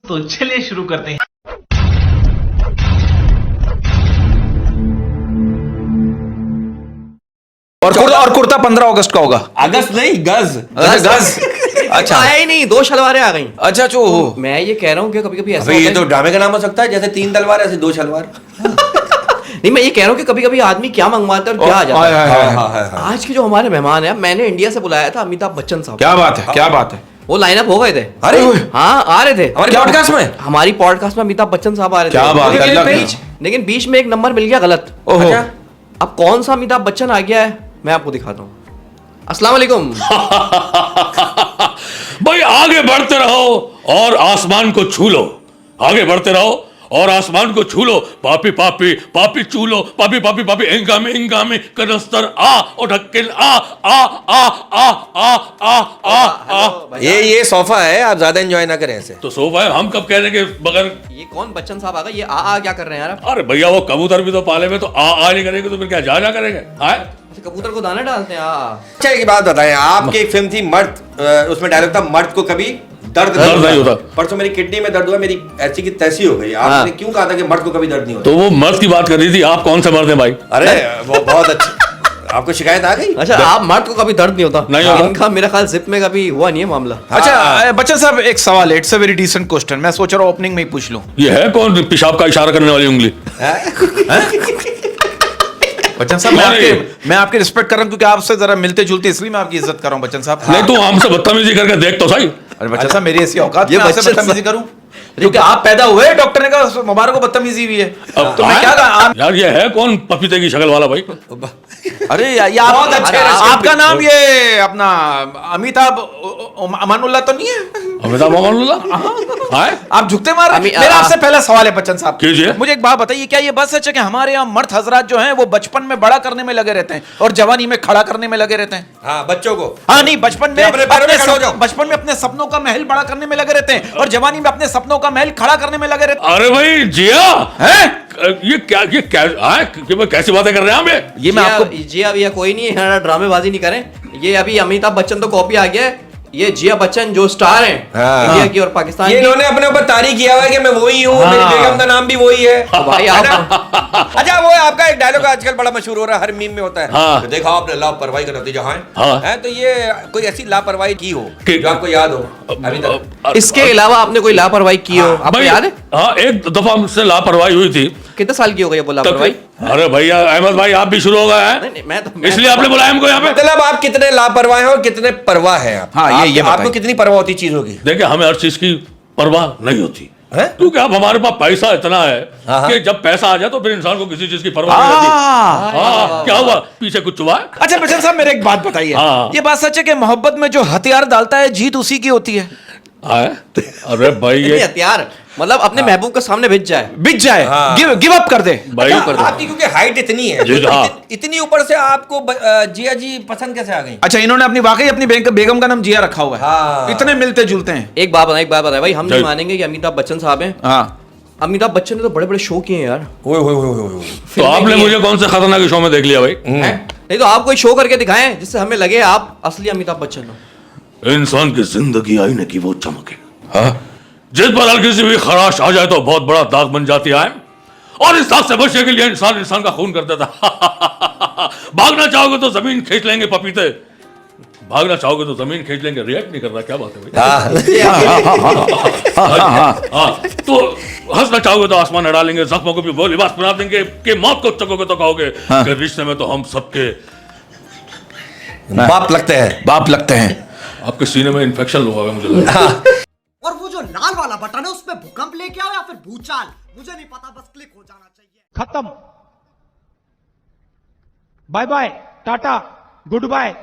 तो चलिए शुरू करते हैं। और कुर्ता 15 अगस्त का होगा। अगस्त नहीं, गज। गज। अच्छा आया ही नहीं, 2 शलवारें आ गई। अच्छा जो तो मैं ये कह रहा हूँ कि कभी कभी ऐसा ये होता तो है। ड्रामे का नाम हो सकता है, जैसे 3 तलवार ऐसे 2 शलवार। नहीं, मैं ये कह रहा हूँ कि कभी कभी आदमी क्या मंगवाता है और क्या आ जाता है। आज के जो हमारे मेहमान हैं, मैंने इंडिया से बुलाया था अमिताभ बच्चन साहब। क्या बात है, क्या बात है। वो लाइनअप हो गए थे। अरे हाँ, आ रहे थे हमारे पॉडकास्ट में। हमारी पॉडकास्ट में अमिताभ बच्चन साहब आ रहे थे। क्या बात है, अल्लाह लेकिन बीच में एक नंबर मिल गया गलत। ओहो। अच्छा, अब कौन सा अमिताभ बच्चन आ गया है मैं आपको दिखाता हूँ। अस्सलाम वालेकुम। भाई आगे बढ़ते रहो और आसमान को छू लो। आगे बढ़ते रहो और आसमान को छू लो। पापी पापी पापी छू लो। पापी पापी पापी इंगामी कनस्तर आ और ढक्कन आ आ आ आ आ आ आ आ। ये सोफा है, आप ज्यादा एंजॉय ना करें ऐसे। तो सोफा है, हम कब कह रहे हैं कि बगैर। ये कौन बच्चन साहब आ गए? ये आ क्या कर रहे हैं यार? अरे भैया वो कबूतर भी तो पाले में, तो आ नहीं करेंगे तो फिर क्या जा करेंगे? अच्छा, कबूतर को दाना डालते हैं। अच्छा एक बात बताएं, आपकी एक फिल्म थी मर्द, उसमें डायलॉग था मर्द को कभी दर्द नहीं होता। परसों मेरी किडनी में दर्द हुआ, मेरी ऐसी की तैसी हो गई। आपने क्यों कहा था कि मर्द को कभी दर्द नहीं होता? तो वो मर्द की बात कर रही थी, आप कौन से मर्द हैं भाई? अरे वो बहुत अच्छा। आपको शिकायत आ गई? अच्छा, आप मर्द को कभी दर्द नहीं होता? नहीं होता। इनका मेरा ख्याल जिप में कभी हुआ नहीं है मामला। अच्छा बच्चन साहब, एक सवाल है, it's a very decent question, मैं सोच रहा हूँ ओपनिंग में ही पूछ लूं। ये है कौन पेशाब का इशारा करने वाली उंगली? बच्चन साहब मैं आपकी रिस्पेक्ट कर रहा हूँ क्योंकि आपसे जरा मिलते जुलते, इसलिए मैं आपकी इज्जत कर रहा हूँ बच्चन साहब। नहीं तो हमसे बदतमीजी करके देख तो सही। अरे बच्चन साहब, मेरी ऐसी औकात ये मैं आपसे बच्चन बदतमीजी करूं? क्योंकि आप पैदा हुए, डॉक्टर ने कहा मुबारक को बदतमीजी हुई है। अब तो मैं क्या कहा? यार ये है कौन पपीते की शक्ल वाला भाई? अरे ये बहुत अच्छे आपका नाम ये अपना अमिताभ अमानुल्लाह तो नहीं है? अमिताभ अमानुल्लाह? आप झुकते मार। मेरा आपसे पहला सवाल है बच्चन साहब, कीजिए। मुझे एक बात बताइए, क्या ये बात सच है कि हमारे यहाँ मर्द हजरात जो हैं वो बचपन में बड़ा करने में लगे रहते हैं और जवानी में खड़ा करने में लगे रहते हैं? हाँ, बच्चों को। हाँ नहीं, बचपन में अपने पैरों पे खड़े हो जाओ। बचपन में अपने सपनों का महल बड़ा करने में लगे रहते हैं और जवानी में अपने सपनों का महल खड़ा करने में लगे रहते अरे भाई जिया हैं। ये कैसी बातें कर रहे हैं आप? ये मैं आपको जी अब ये कोई नहीं है, ड्रामेबाजी नहीं करें। ये अभी अमिताभ बच्चन तो कॉपी आ गया है। ये जिया बच्चन जो स्टार हैं इंडिया की और पाकिस्तान ये की। इन्होंने अपने ऊपर तारीफ किया हुआ है कि मैं वही हूँ, मेरी बेगम का नाम भी वही है। भाई है आप ना? अच्छा, वो आपका एक डायलॉग आजकल बड़ा मशहूर हो रहा है, हर मीम में होता है। हाँ। तो देखा आपने लापरवाही का नतीजा है। हाँ। है तो ये कोई ऐसी लापरवाही की हो जो आपको याद हो अभी तक? इसके अलावा आपने कोई लापरवाही की हो? आपको भाई याद है? हाँ, एक दफा मुझसे लापरवाही हुई थी। कितने साल की हो गई वो लापरवाही? अरे भैया अहमद भाई, आप भी शुरू हो गए हैं? नहीं, मैं तो इसलिए आपने बुलाया हमको यहाँ पे? मतलब आप कितने लापरवाह हैं और कितने परवाह हैं आप? हाँ, ये आपको बताइए। कितनी परवाह होती चीजों की? देखिए, हमें हर चीज की परवाह नहीं होती हैं? क्योंकि अब हमारे पास पैसा इतना है कि जब पैसा आ जाए तो फिर इंसान को किसी चीज की परवाह नहीं होती। हाँ, क्या हुआ? पीछे कुछ हुआ है? अच्छा बच्चन साहब, मेरे एक बात बताइए, हाँ। ये बात सच है कि मोहब्बत में जो हथियार डालता है जीत उसी की होती है? अरे भाई नहीं, ये हथियार मतलब अपने महबूब के सामने भिज जाए। बिक जाए, हाँ। गिव अप कर दे। भाई अच्छा, आपकी क्योंकि हाइट इतनी है, जी, तो हाँ। इतनी ऊपर से आपको जिया जी पसंद कैसे आ गई? अच्छा, इन्होंने अपनी वाकई अपनी बेगम का नाम जिया रखा हुआ है। हाँ। इतने मिलते जुलते हैं। एक बात बताए भाई, हम नहीं जी। मानेंगे कि अमिताभ बच्चन साहब हैं। हाँ, अमिताभ बच्चन ने तो बड़े बड़े शो किए हैं यार। ओए ओए ओए ओए ओए। तो आपने मुझे कौन से खतरनाक शो में देख लिया भाई? हैं? नहीं तो आप कोई शो करके दिखाएं जिससे हमें लगे आप असली अमिताभ बच्चन हो। इंसान की जिंदगी आईने की वो चमक है, जिस पर हल्की सी भी खराश आ जाए तो बहुत बड़ा दाग बन जाती है, और इस दाग से बचने के लिए इंसान का खून कर देता है। भागना चाहोगे तो जमीन खींच लेंगे पपीते, भागना चाहोगे तो जमीन खींच लेंगे। रिएक्ट नहीं कर रहा, क्या बात है भाई? हाँ, तो हंसना चाहोगे तो आसमान उड़ा लेंगे, जख्मों को भी वो लिबास बना देंगे कि मौत को चकोगे तो कहोगे कि रिश्ते में तो हम सबके बाप लगते हैं। बाप लगते हैं। आपके सीने में इन्फेक्शन हुआ है मुझे लग रहा है। और वो जो लाल वाला बटन है उसमें भूकंप लेके आओ या फिर भूचाल, मुझे नहीं पता, बस क्लिक हो जाना चाहिए। खत्म। Bye bye, tata, good bye.